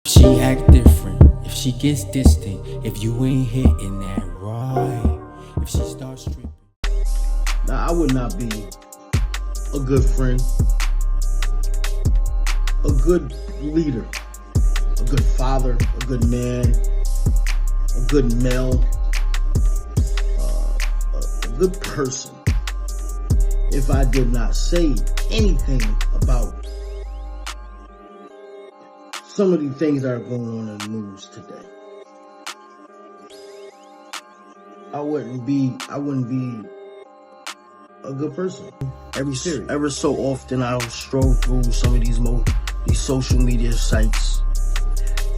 If she act different, if she gets distant, if you ain't hitting that right, if she starts stripping. Now, I would not be a good friend, a good leader, a good father, a good man, a good male, a good person if I did not say anything about some of the things that are going on in the news today. I wouldn't be a good person. Ever so often I'll stroll through some of these social media sites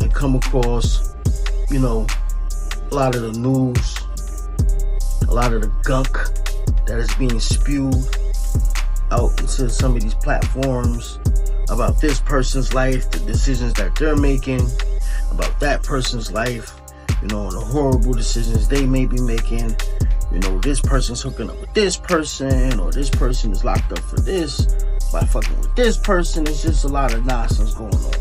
and come across, a lot of the news, a lot of the gunk that is being spewed out into some of these platforms about this person's life, the decisions that they're making, about that person's life, and the horrible decisions they may be making. This person's hooking up with this person, or this person is locked up for this by fucking with this person. It's just a lot of nonsense going on.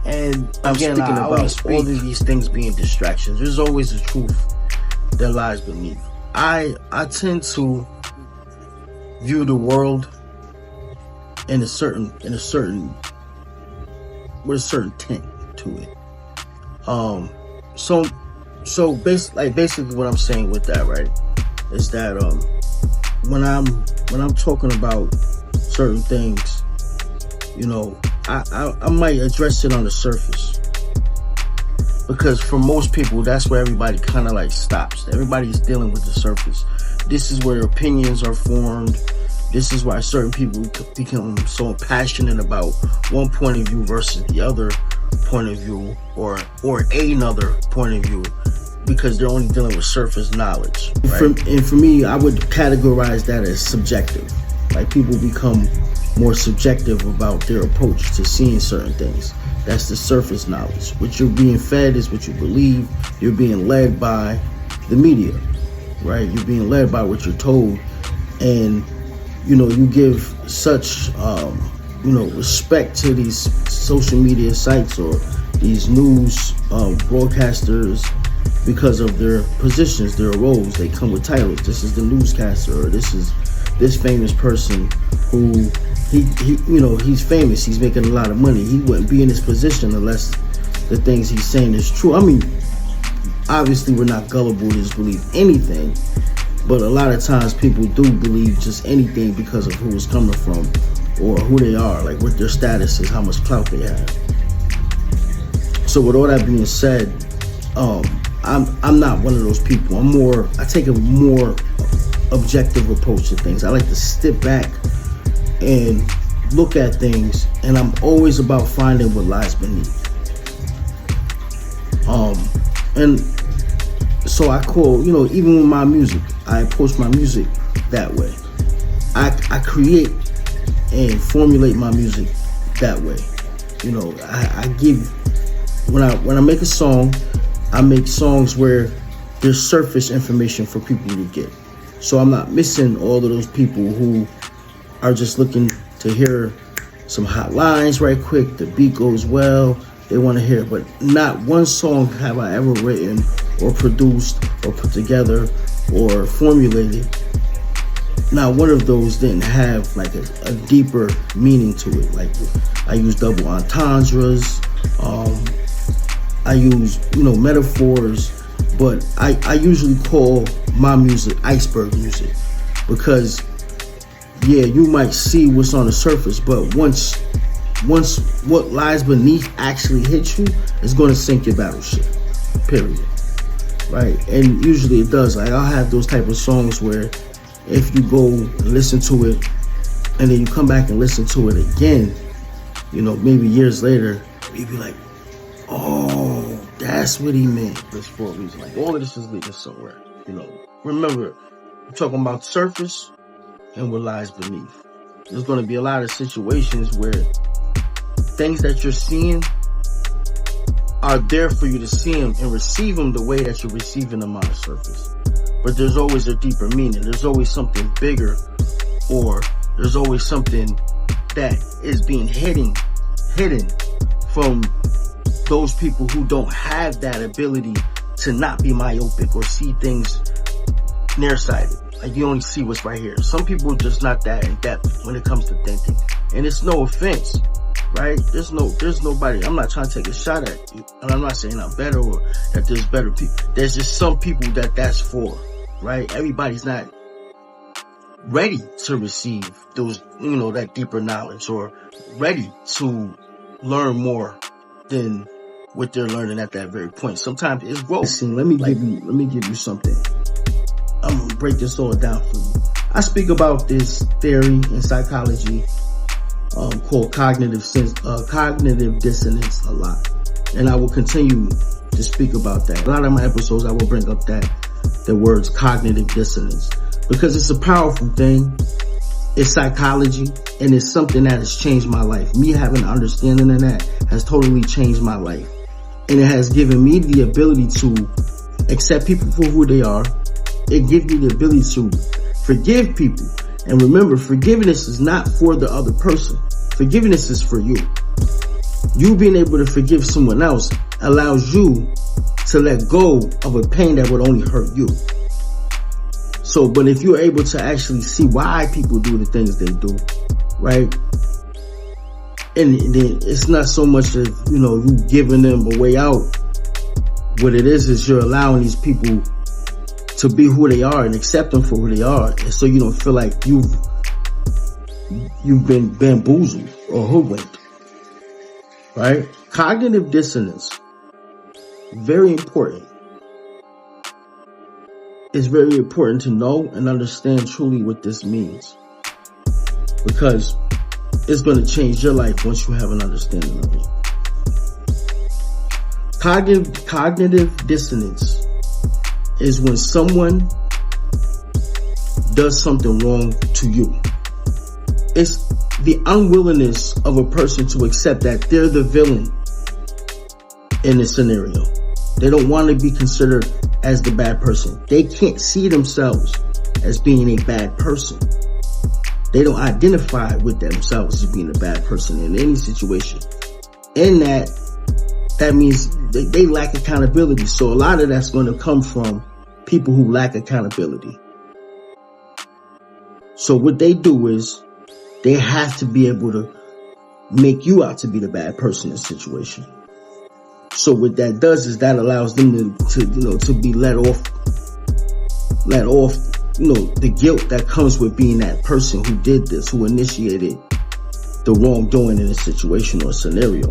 And I'm thinking about all of these things being distractions. There's always the truth that lies beneath. I tend to view the world with a certain tint to it. So basically what I'm saying with that, right, is that when I'm talking about certain things, I might address it on the surface, because for most people that's where everybody kind of like stops. Everybody's dealing with the surface. This is where opinions are formed. This is why certain people become so passionate about one point of view versus the other point of view, or another point of view, because they're only dealing with surface knowledge, right? And for me, I would categorize that as subjective. Like, people become more subjective about their approach to seeing certain things. That's the surface knowledge. What you're being fed is what you believe. You're being led by the media, right? You're being led by what you're told, and you give such respect to these social media sites or these news broadcasters because of their positions, their roles. They come with titles. This is the newscaster, or this is this famous person who he's famous. He's making a lot of money. He wouldn't be in this position unless the things he's saying is true. I mean, obviously we're not gullible to just believe anything, but a lot of times people do believe just anything because of who it's coming from or who they are, like what their status is, how much clout they have. So with all that being said, I'm not one of those people. I take a more objective approach to things. I like to step back and look at things, and I'm always about finding what lies beneath. And so I call, even with my music, I approach my music that way. I create and formulate my music that way. I give, when I make a song, I make songs where there's surface information for people to get. So I'm not missing all of those people who are just looking to hear some hot lines right quick. The beat goes well, they want to hear it. But not one song have I ever written or produced or put together or formulated. Now, one of those didn't have like a deeper meaning to it. Like, I use double entendres, I use metaphors, but I usually call my music Iceberg music, because you might see what's on the surface, but once what lies beneath actually hits you, it's going to sink your battleship, period. Right? And usually it does. Like, I'll have those type of songs where if you go and listen to it and then you come back and listen to it again, maybe years later, you'd be like, oh, that's what he meant. This for a reason. Like, all of this is leading somewhere. Remember, we're talking about surface and what lies beneath. There's going to be a lot of situations where things that you're seeing are there for you to see them and receive them the way that you're receiving them on the surface. But there's always a deeper meaning. There's always something bigger, or there's always something that is being hidden from those people who don't have that ability to not be myopic or see things nearsighted. Like, you only see what's right here. Some people are just not that in depth when it comes to thinking. And it's no offense, right? There's nobody, I'm not trying to take a shot at you. And I'm not saying I'm better or that there's better people. There's just some people that's for, right? Everybody's not ready to receive those, that deeper knowledge or ready to learn more than what they're learning at that very point. Sometimes it's growth. Listen, let me give you something. I'm gonna break this all down for you. I speak about this theory in psychology called cognitive dissonance a lot, and I will continue to speak about that. A lot of my episodes, I will bring up the words cognitive dissonance because it's a powerful thing. It's psychology, and it's something that has changed my life. Me having an understanding of that has totally changed my life, and it has given me the ability to accept people for who they are. It gives me the ability to forgive people. And remember, forgiveness is not for the other person. Forgiveness is for you. You being able to forgive someone else allows you to let go of a pain that would only hurt you. So, but if you're able to actually see why people do the things they do, right? And then it's not so much of, you giving them a way out. What it is you're allowing these people to be who they are and accept them for who they are. And so you don't feel like you've been bamboozled or hoodwinked, right? Cognitive dissonance, very important. It's very important to know and understand truly what this means, because it's going to change your life once you have an understanding of it. Cognitive dissonance is when someone does something wrong to you. It's the unwillingness of a person to accept that they're the villain in the scenario. They don't want to be considered as the bad person. They can't see themselves as being a bad person. They don't identify with themselves as being a bad person in any situation. And that means they lack accountability. So a lot of that's going to come from people who lack accountability. So what they do is they have to be able to make you out to be the bad person in the situation. So what that does is that allows them to be let off, the guilt that comes with being that person who did this, who initiated the wrongdoing in a situation or scenario.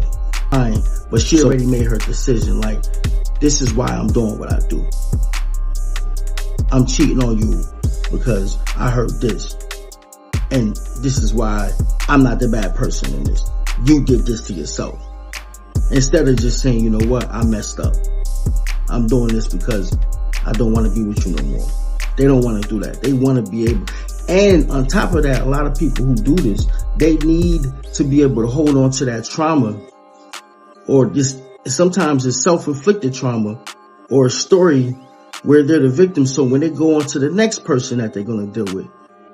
Fine, but she already made her decision, like, this is why I'm doing what I do. I'm cheating on you because I heard this. And this is why I'm not the bad person in this. You did this to yourself. Instead of just saying, you know what, I messed up. I'm doing this because I don't want to be with you no more. They don't want to do that. They want to be able. And on top of that, a lot of people who do this, they need to be able to hold on to that trauma, or just sometimes it's self-inflicted trauma or a story where they're the victim. So when they go on to the next person that they're going to deal with,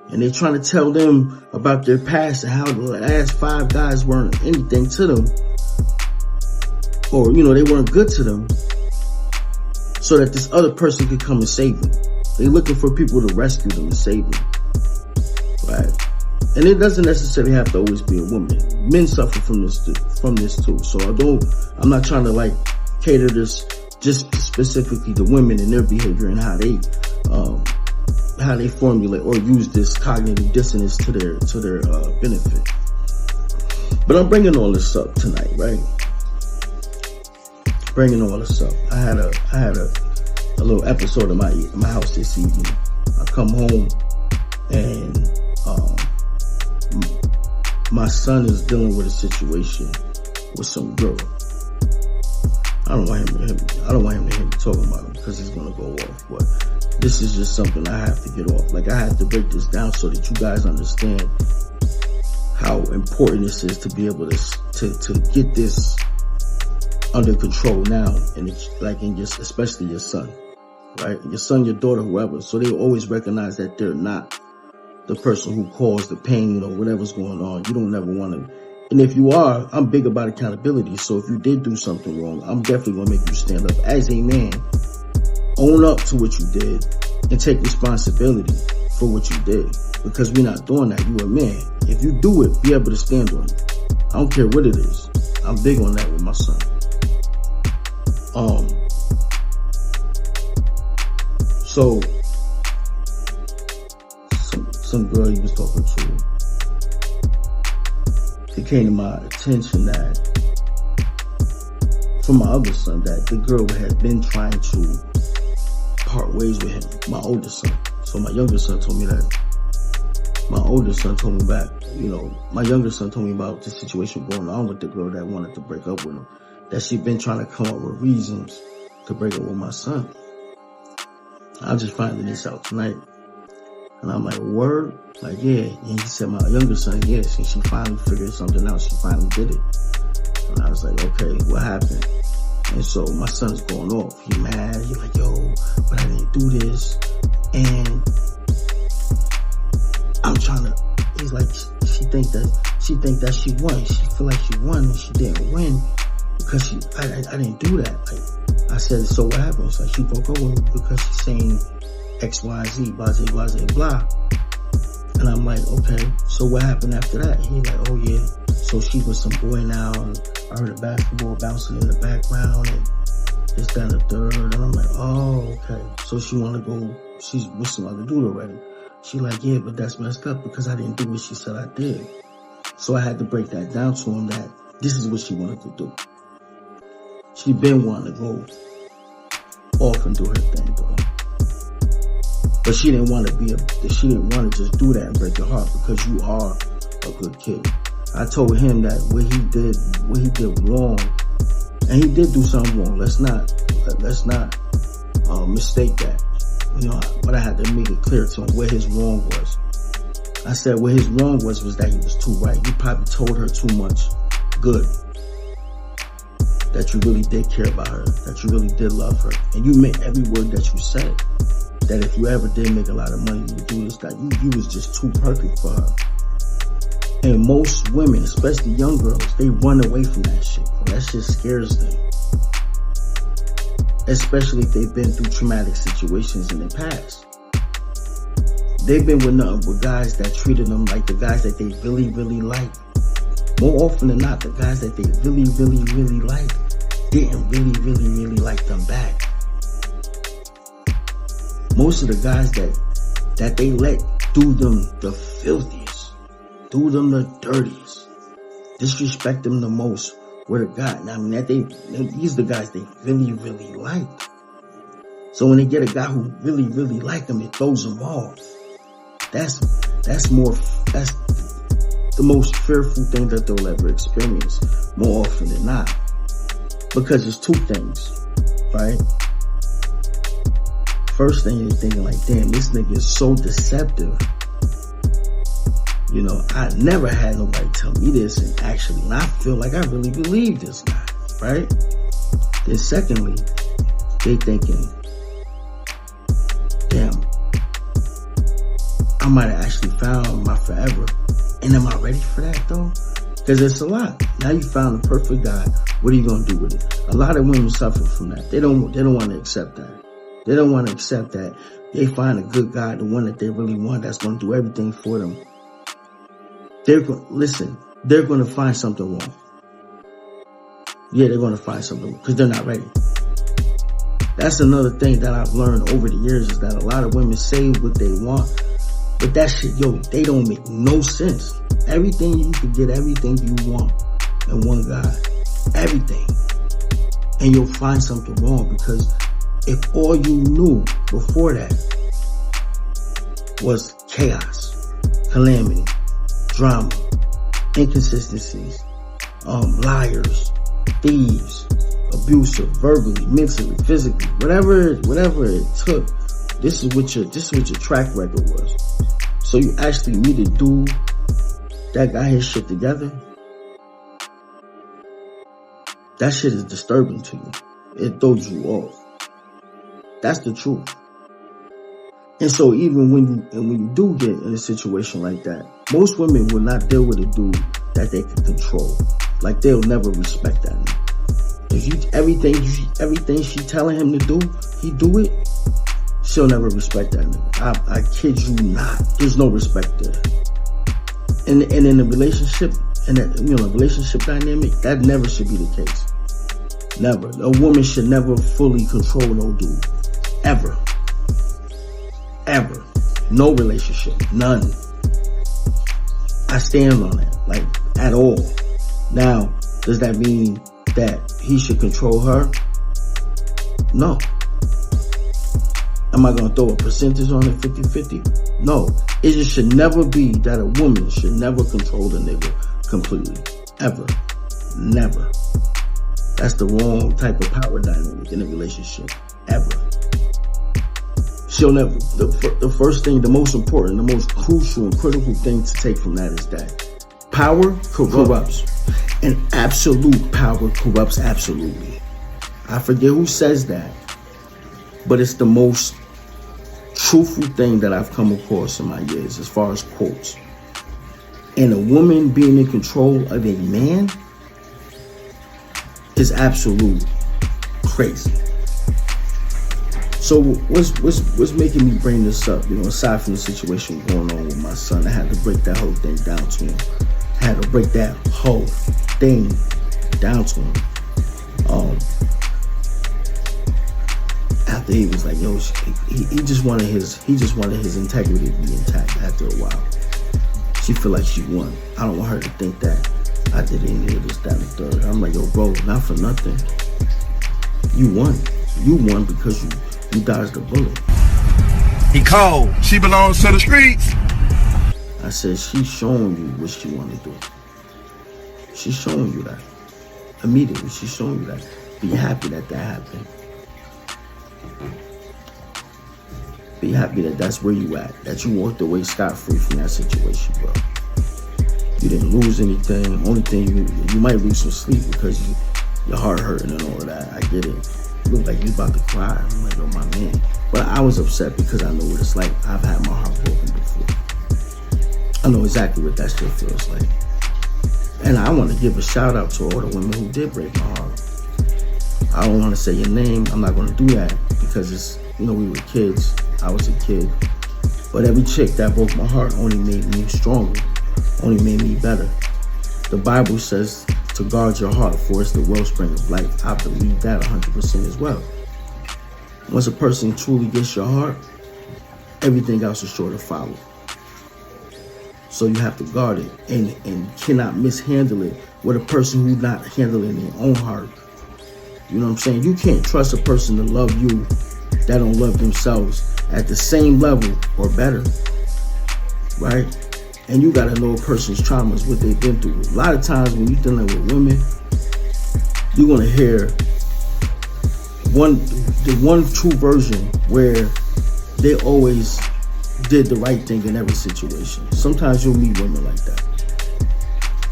and they're trying to tell them about their past and how the last 5 guys weren't anything to them, or, they weren't good to them, so that this other person could come and save them. They're looking for people to rescue them and save them, right? And it doesn't necessarily have to always be a woman. Men suffer from this too. So I'm not trying to cater this just specifically to women and their behavior and how they formulate or use this cognitive dissonance to their benefit. But I'm bringing all this up tonight, right? Bringing all this up. I had a little episode in my house this evening. I come home and my son is dealing with a situation with some girl. I don't want him to hear me talking about him because he's gonna go off. But this is just something I have to get off. I have to break this down so that you guys understand how important this is to be able to get this under control now, and especially your son, right? Your son, your daughter, whoever. So they always recognize that they're not the person who caused the pain, whatever's going on. You don't ever want to And if you are, I'm big about accountability. So if you did do something wrong, I'm definitely going to make you stand up as a man. Own up to what you did and take responsibility for what you did. Because we're not doing that. You're a man. If you do it, be able to stand on it. I don't care what it is. I'm big on that with my son. So some girl he was talking to, it came to my attention that from my other son that the girl had been trying to part ways with him, my older son. So my younger son told me that. My older son told me back, my younger son told me about the situation going on with the girl that wanted to break up with him. That she'd been trying to come up with reasons to break up with my son. I just finding this out tonight. And I'm like, word? Like, yeah. And he said, my younger son, yes. And she finally figured something out. She finally did it. And I was like, okay, what happened? And so my son's going off. He mad. He's like, yo, but I didn't do this. And I'm trying to, he's like, she think that she won. She feel like she won and she didn't win because I didn't do that. Like, I said, so what happened? It's like she broke up with me because she's saying X, Y, Z, blah, blah, blah, blah. And I'm like, okay, so what happened after that? He's like, oh yeah, so she was some boy now, and I heard a basketball bouncing in the background, and this, that, and the third. And I'm like, oh, okay. So she want to go, she's with some other dude already. She like, yeah, but that's messed up because I didn't do what she said I did. So I had to break that down to him that this is what she wanted to do. She been wanting to go off and do her thing, bro. But she didn't want to just do that and break your heart because you are a good kid. I told him that what he did wrong, and he did do something wrong. Let's not mistake that. But I had to make it clear to him where his wrong was. I said where his wrong was that he was too right. You probably told her too much good. That you really did care about her. That you really did love her. And you meant every word that you said. That if you ever did make a lot of money, you would do this, that you was just too perfect for her. And most women, especially young girls, they run away from that shit, bro. That shit scares them. Especially if they've been through traumatic situations in the past. They've been with nothing but guys that treated them like the guys that they really, really like. More often than not, the guys that they really, really, really like didn't really, really, really like them back. Most of the guys that they let do them the filthiest, do them the dirtiest, disrespect them the most were the guys. I mean, these are the guys they really, really like. So when they get a guy who really, really like them, it throws them off. That's the most fearful thing that they'll ever experience, more often than not. Because it's two things, right? First thing you're thinking like, damn, this nigga is so deceptive. I never had nobody tell me this, and actually, I feel like I really believe this guy, right? Then secondly, they thinking, damn, I might have actually found my forever. And am I ready for that though? Because it's a lot. Now you found the perfect guy. What are you gonna do with it? A lot of women suffer from that. They don't want to accept that. They don't want to accept that they find a good guy, the one that they really want, that's going to do everything for them. They're going to find something wrong. Yeah, they're going to find something wrong because they're not ready. That's another thing that I've learned over the years is that a lot of women say what they want, but that shit, they don't make no sense. Everything you can get, everything you want in one guy, everything. And you'll find something wrong because if all you knew before that was chaos, calamity, drama, inconsistencies, liars, thieves, abusive, verbally, mentally, physically, whatever it took, this is what your track record was. So you actually meet a dude that got his shit together. That shit is disturbing to you. It throws you off. That's the truth. And so even when you do get in a situation like that, most women will not deal with a dude that they can control. Like, they'll never respect that nigga. If everything she telling him to do, he do it, she'll never respect that nigga. I kid you not. There's no respect there. And in a relationship, in that, relationship dynamic, that never should be the case. Never. A woman should never fully control no dude. Ever. Ever. No relationship. None. I stand on that. Like, at all. Now, does that mean that he should control her? No. Am I going to throw a percentage on it, 50-50? No. It just should never be that a woman should never control the nigga completely. Ever. Never. That's the wrong type of power dynamic in a relationship. Ever. She'll never. The first thing, the most important, the most crucial and critical thing to take from that is that power corrupts. And absolute power corrupts absolutely. I forget who says that, but it's the most truthful thing that I've come across in my years as far as quotes. And a woman being in control of a man is absolute crazy. So what's making me bring this up? Aside from the situation going on with my son, I had to break that whole thing down to him. I had to break that whole thing down to him. After he was like, yo, he just wanted his integrity to be intact after a while. She feel like she won. I don't want her to think that I did any of this, that, and the third. I'm like, yo, bro, not for nothing. You won. You won because you dodged the bullet. He cold. She belongs to the streets. I said, she's showing you what she want to do. She's showing you that. Immediately, she's showing you that. Be happy that happened. Be happy that that's where you at. That you walked away scot-free from that situation, bro. You didn't lose anything. Only thing you might lose some sleep because your heart hurting and all of that. I get it. You look like you about to cry. I'm like, oh, my man. But I was upset because I know what it's like. I've had my heart broken before. I know exactly what that shit feels like. And I want to give a shout out to all the women who did break my heart. I don't want to say your name. I'm not going to do that because it's, we were kids. I was a kid. But every chick that broke my heart only made me stronger, only made me better. The Bible says to guard your heart, for it's the wellspring of life. I believe that 100% as well. Once a person truly gets your heart, everything else is sure to follow. So you have to guard it and cannot mishandle it with a person who's not handling their own heart. You know what I'm saying? You can't trust a person to love you that don't love themselves at the same level or better, right? And you gotta know a person's traumas, what they've been through. A lot of times when you're dealing with women, you're gonna hear the one true version where they always did the right thing in every situation. Sometimes you'll meet women like that.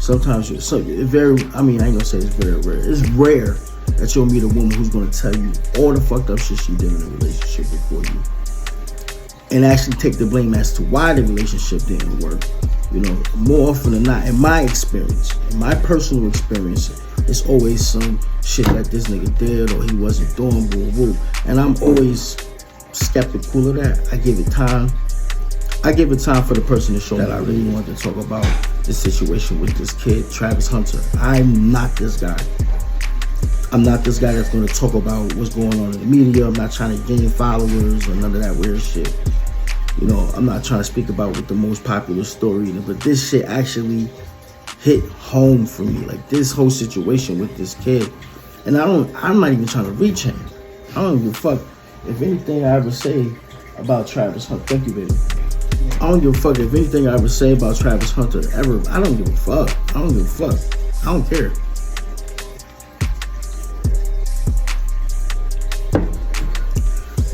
Sometimes I ain't gonna say it's very rare. It's rare that you'll meet a woman who's gonna tell you all the fucked up shit she did in a relationship before you, and actually take the blame as to why the relationship didn't work. More often than not, in my experience, in my personal experience, it's always some shit that this nigga did or he wasn't doing, boo boo. And I'm always skeptical of that. I give it time. I give it time for the person to show that I really want to talk about the situation with this kid, Travis Hunter. I'm not this guy. I'm not this guy that's going to talk about what's going on in the media. I'm not trying to gain followers or none of that weird shit. I'm not trying to speak about what the most popular story is, but this shit actually hit home for me. Like, this whole situation with this kid. And I'm not even trying to reach him. I don't give a fuck if anything I ever say about Travis Hunter. Thank you, baby. I don't give a fuck if anything I ever say about Travis Hunter ever. I don't give a fuck. I don't give a fuck. I don't care.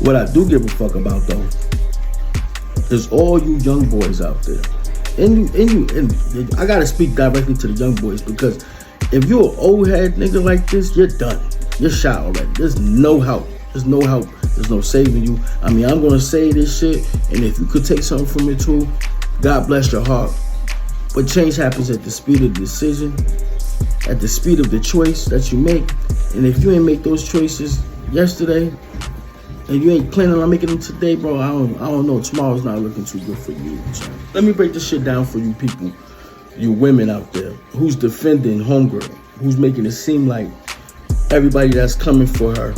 What I do give a fuck about, though, is all you young boys out there. And I gotta speak directly to the young boys, because if you're an old head nigga like this, you're done. You're shot already. There's no help. There's no help. There's no saving you. I mean, I'm gonna say this shit, and if you could take something from it too, God bless your heart. But change happens at the speed of the decision, at the speed of the choice that you make. And if you ain't make those choices yesterday, and you ain't planning on making them today, bro, I don't know. Tomorrow's not looking too good for you. So let me break this shit down for you people, you women out there, who's defending homegirl, who's making it seem like everybody that's coming for her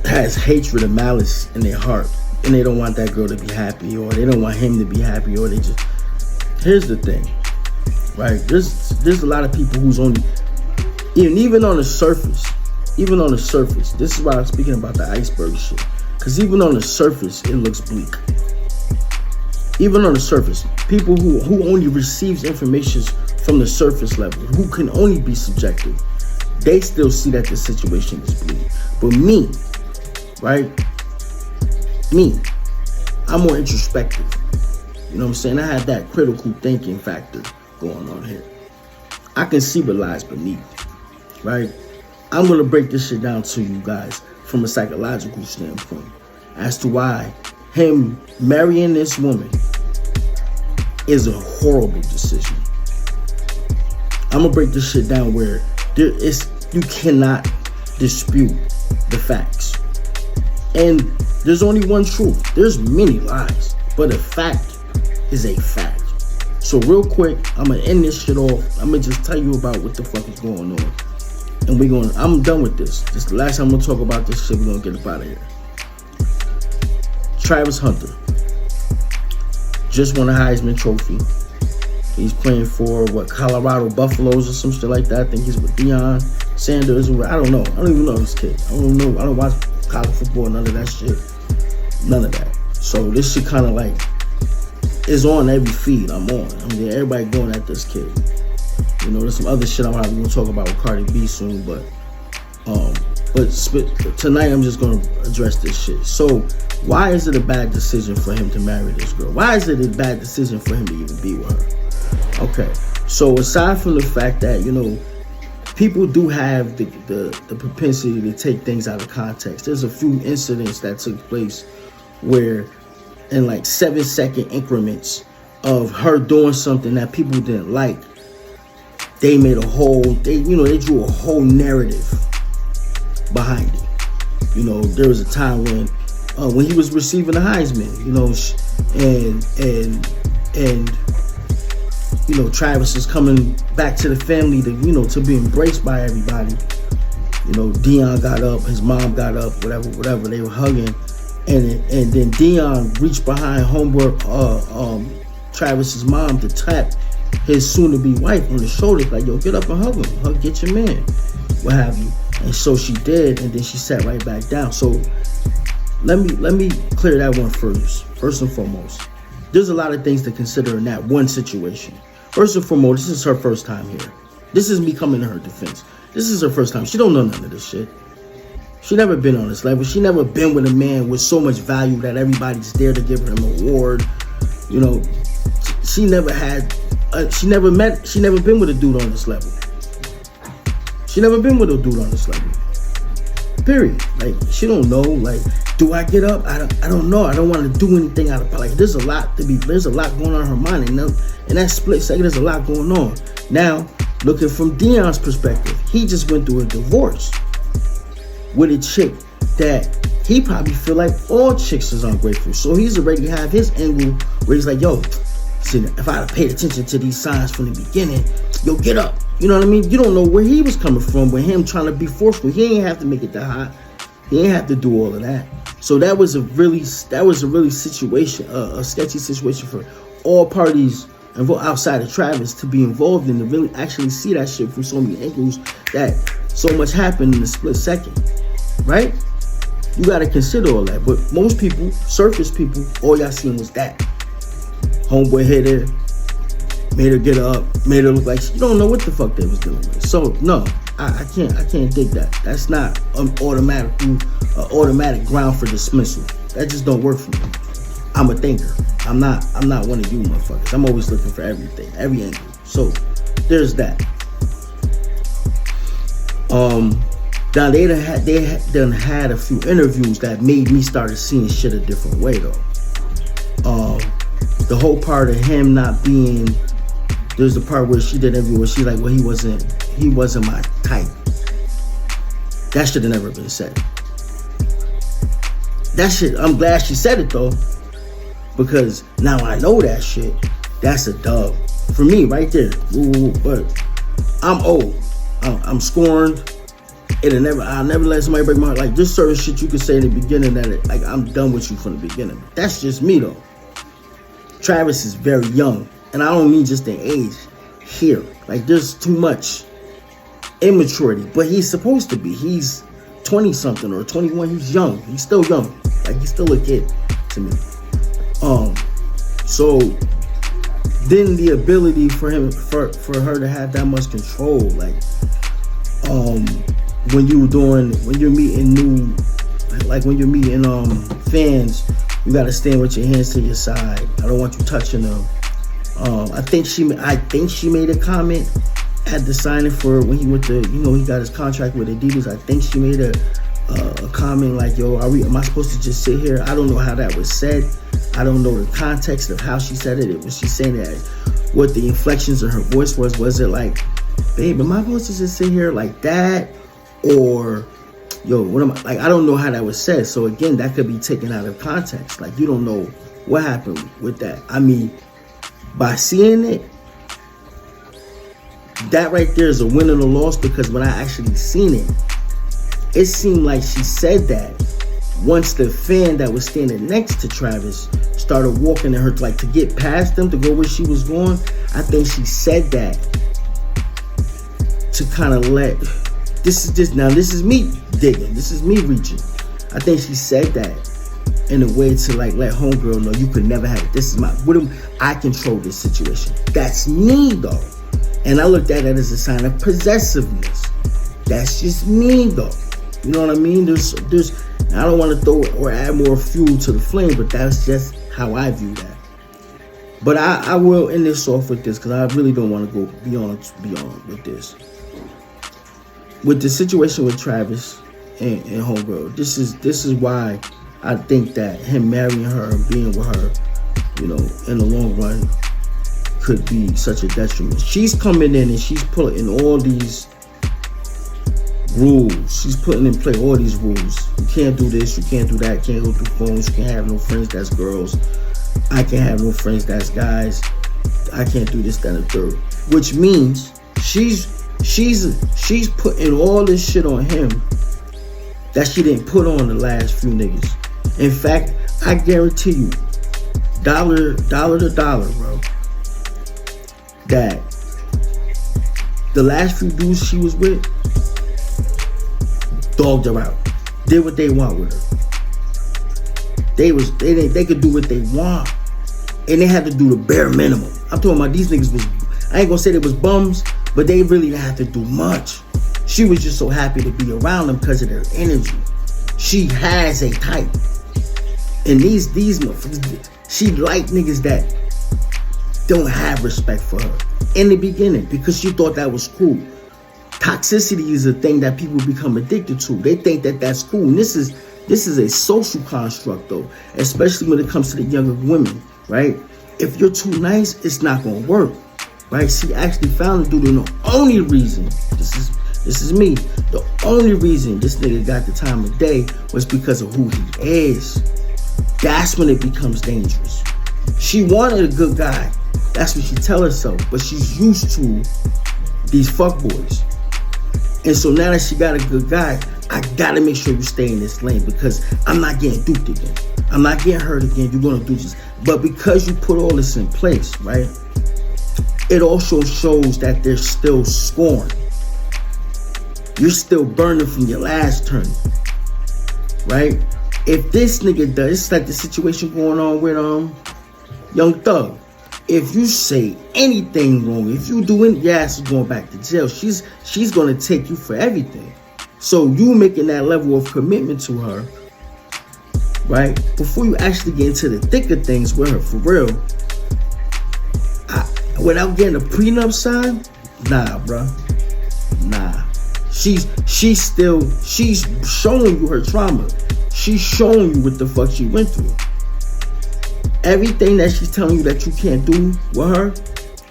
has hatred and malice in their heart, and they don't want that girl to be happy, or they don't want him to be happy, or they just... Here's the thing, right? There's a lot of people who's only, even on the surface, this is why I'm speaking about the iceberg shit, because even on the surface, it looks bleak. Even on the surface, people who only receives information from the surface level, who can only be subjective, they still see that the situation is bleak. But me, right? Me, I'm more introspective. You know what I'm saying? I had that critical thinking factor going on here. I can see what lies beneath, right? I'm going to break this shit down to you guys from a psychological standpoint as to why him marrying this woman is a horrible decision. I'm going to break this shit down where you cannot dispute the facts. And there's only one truth. There's many lies, but a fact is a fact. So real quick, I'm gonna end this shit off. I'm gonna just tell you about what the fuck is going on. And I'm done with this. This is the last time I'm gonna talk about this shit. We're gonna get up out of here. Travis Hunter just won a Heisman Trophy. He's playing for Colorado Buffaloes or some shit like that. I think he's with Deion Sanders. I don't know. I don't even know this kid. I don't know. I don't watch college football, none of that shit. None of that. So this shit kind of like is on every feed I'm on. I mean, everybody going at this kid. You know, there's some other shit I'm probably gonna talk about with Cardi B soon, but tonight I'm just gonna address this shit. So why is it a bad decision for him to marry this girl? Why is it a bad decision for him to even be with her? Okay, so aside from the fact that, you know, people do have the propensity to take things out of context. There's a few incidents that took place where in like 7-second increments of her doing something that people didn't like, they made they drew a whole narrative behind it. You know, there was a time when he was receiving the Heisman, you know, and you know, Travis is coming back to the family to be embraced by everybody. You know, Deion got up, his mom got up, whatever, they were hugging. And then Deion reached behind Travis's mom to tap his soon-to-be wife on the shoulder, like, yo, get up and hug him, get your man, what have you. And so she did, and then she sat right back down. So let me clear that one first. First and foremost, there's a lot of things to consider in that one situation. First and foremost, this is her first time here. This is me coming to her defense. This is her first time. She don't know none of this shit. She never been on this level. She never been with a man with so much value that everybody's there to give her an award. You know, she never been with a dude on this level. She never been with a dude on this level. Period. Like, she don't know, like, do I get up? I don't know. I don't want to do anything out of, like, there's a lot going on in her mind. And in that split second, there's a lot going on. Now, looking from Deion's perspective, he just went through a divorce with a chick that he probably feel like all chicks is ungrateful. So he's already have his angle where he's like, yo, see, if I had paid attention to these signs from the beginning, yo, get up. You know what I mean? You don't know where he was coming from with him trying to be forceful. He ain't have to make it that hot. He ain't have to do all of that. So that was a really situation, a sketchy situation for all parties involved outside of Travis to be involved in, to really actually see that shit from so many angles, that so much happened in a split second, right? You got to consider all that. But most people, surface people, all y'all seen was that. Homeboy hit her, made her get up, made her look like you don't know what the fuck they was doing with. So no, I can't dig that. That's not an automatic ground for dismissal. That just don't work for me. I'm a thinker. I'm not one of you motherfuckers. I'm always looking for everything, every angle. So there's that. Now they done had a few interviews that made me start seeing shit a different way though. the whole part of him not being, there's the part where she did every where she like, well, he wasn't my type. That should have never been said. That shit, I'm glad she said it though, because now I know that shit. That's a dub for me right there. Ooh, but I'm old. I'm scorned. I'll never let somebody break my heart. Like, there's certain shit you could say in the beginning that like I'm done with you from the beginning. That's just me though. Travis is very young, and I don't mean just in age. Here, like, there's too much immaturity, but he's supposed to be. He's 20 something or 21. He's young. He's still young. Like, he's still a kid to me. So then the ability for her to have that much control, like, when you're meeting fans, you gotta stand with your hands to your side. I don't want you touching them. I think she made a comment at the signing for when he went to, he got his contract with Adidas. I think she made a comment like, yo, am I supposed to just sit here? I don't know how that was said. I don't know the context of how she said it. Was she saying that, what the inflections of her voice was? Was it like, babe, am I supposed to just sit here like that? Or, yo, what am I, like, I don't know how that was said. So again, that could be taken out of context. Like, you don't know what happened with that. I mean, by seeing it, that right there is a win and a loss, because when I actually seen it, it seemed like she said that once the fan that was standing next to Travis started walking in her, like, to get past them, to go where she was going. I think she said that to kind of let, this is me digging, this is me reaching. I think she said that in a way to, like, let homegirl know, you could never have it. This is I control this situation. That's me though. And I looked at it as a sign of possessiveness. That's just me though. You know what I mean? There's I don't want to throw or add more fuel to the flame, but that's just how I view that. But I will end this off with this, because I really don't want to go beyond with this. With the situation with Travis and homegirl, this is why I think that him marrying her and being with her, in the long run, could be such a detriment. She's coming in and she's putting all these rules. She's putting in play all these rules. You can't do this, you can't do that, you can't go through phones, you can't have no friends that's girls, I can't have no friends that's guys, I can't do this, that, and the third. Which means she's putting all this shit on him that she didn't put on the last few niggas. In fact, I guarantee you, dollar to dollar, bro, that the last few dudes she was with dogged her out, did what they want with her. They could do what they want, and they had to do the bare minimum. I'm talking about these niggas was, I ain't gonna say they was bums, but they really didn't have to do much. She was just so happy to be around them because of their energy. She has a type, and these motherfuckers, she like niggas that don't have respect for her in the beginning because she thought that was cool. Toxicity is a thing that people become addicted to. They think that that's cool. And this is a social construct though, especially when it comes to the younger women, right? If you're too nice, it's not gonna work, right? She actually found the dude, and the only reason, this is me, the only reason this nigga got the time of day was because of who he is. That's when it becomes dangerous. She wanted a good guy. That's what she tell herself, but she's used to these fuckboys. And so now that she got a good guy, I gotta make sure you stay in this lane, because I'm not getting duped again. I'm not getting hurt again. You're gonna do this. But because you put all this in place, right, it also shows that there's still scorn. You're still burning from your last turn, right? If this nigga does, it's like the situation going on with Young Thug. If you say anything wrong, if you do your ass is going back to jail. She's gonna take you for everything. So you making that level of commitment to her, right? Before you actually get into the thick of things with her for real, without getting a prenup signed, nah, bro, nah. She's showing you her trauma. She's showing you what the fuck she went through. Everything that she's telling you that you can't do with her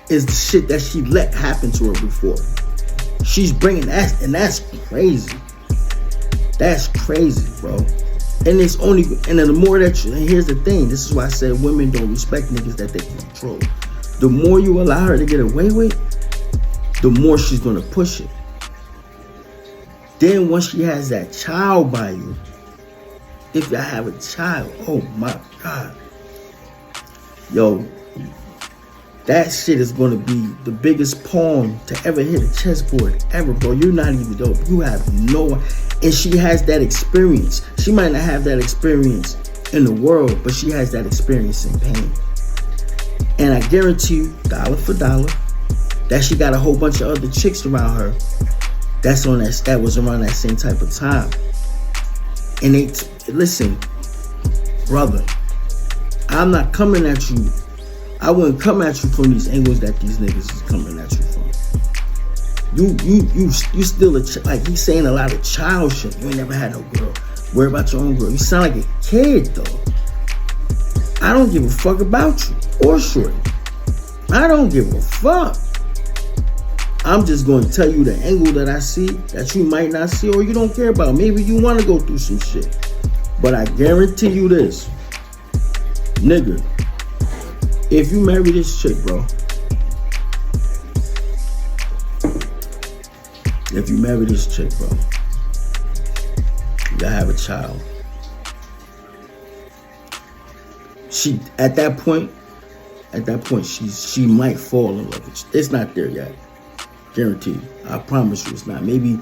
is the shit that she let happen to her before. She's bringing that, and that's crazy. That's crazy, bro. And it's only, and then the more that you, and here's the thing, this is why I said women don't respect niggas that they can control. The more you allow her to get away with, the more she's gonna push it. Then once she has that child by you, if y'all have a child, oh my God. Yo, that shit is gonna be the biggest pawn to ever hit a chessboard ever, bro. You're not even dope. You have no, and she has that experience. She might not have that experience in the world, but she has that experience in pain. And I guarantee you, dollar for dollar, that she got a whole bunch of other chicks around her that was around that same type of time. And they, listen, brother, I'm not coming at you. I wouldn't come at you from these angles that these niggas is coming at you from. You still like he's saying a lot of child shit. You ain't never had no girl. Worry about your own girl. You sound like a kid though. I don't give a fuck about you or shorty. I don't give a fuck. I'm just going to tell you the angle that I see that you might not see or you don't care about. Maybe you want to go through some shit. But I guarantee you this. Nigga, if you marry this chick, bro. If you marry this chick, bro. You gotta have a child. She, at that point, she might fall in love with you. It's not there yet. Guaranteed. I promise you it's not. Maybe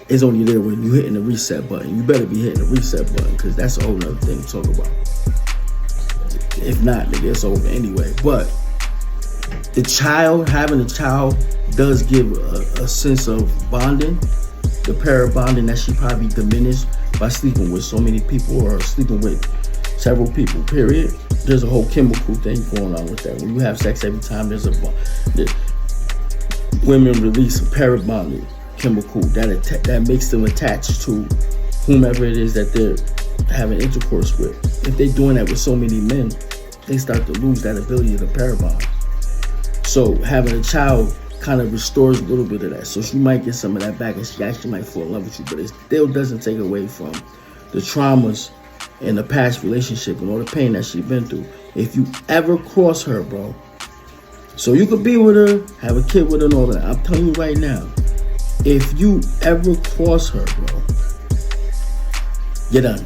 it's only there when you hitting the reset button. You better be hitting the reset button because that's a whole nother thing to talk about. If not, nigga, it's over anyway. But the child, having a child does give a sense of bonding. The pair bonding that she probably diminished by sleeping with so many people or sleeping with several people, period. There's a whole chemical thing going on with that. When you have sex every time, there's a women release a parabonding chemical that makes them attached to whomever it is that they're having intercourse with. If they're doing that with so many men, they start to lose that ability to parabond. So having a child kind of restores a little bit of that. So she might get some of that back and she actually might fall in love with you, but it still doesn't take away from the traumas and the past relationship and all the pain that she's been through. If you ever cross her, bro, so you could be with her, have a kid with her and all that. I'm telling you right now, if you ever cross her, bro, you're done.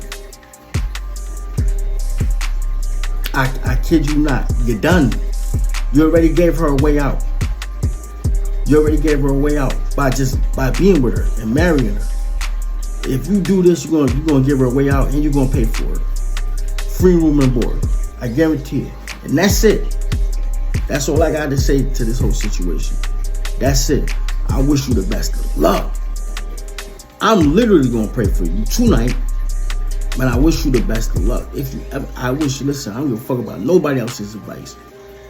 I kid you not, you're done. You already gave her a way out. You already gave her a way out by being with her and marrying her. If you do this, you're gonna give her a way out and you're gonna pay for it. Free room and board. I guarantee it. And that's it. That's all I got to say to this whole situation. That's it. I wish you the best of luck. I'm literally gonna pray for you tonight. But I wish you the best of luck. If you ever, I wish you, listen, I don't give a fuck about nobody else's advice.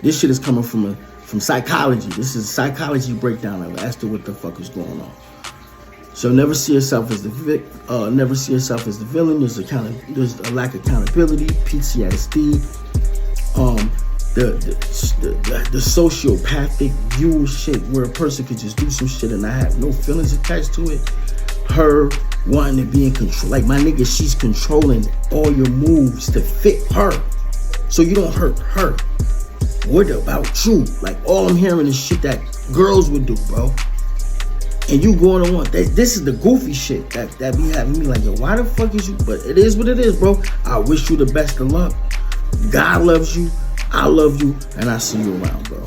This shit is coming from psychology. This is a psychology breakdown of as to what the fuck is going on. So never see yourself as the villain. There's a lack of accountability, PTSD, the sociopathic view of shit where a person could just do some shit and not have no feelings attached to it. Her wanting to be in control. Like my nigga, she's controlling all your moves to fit her. So you don't hurt her. What about you? Like all I'm hearing is shit that girls would do, bro. And you going on one. This is the goofy shit that be having me like, yo, why the fuck is you? But it is what it is, bro. I wish you the best of luck. God loves you. I love you. And I see you around, bro.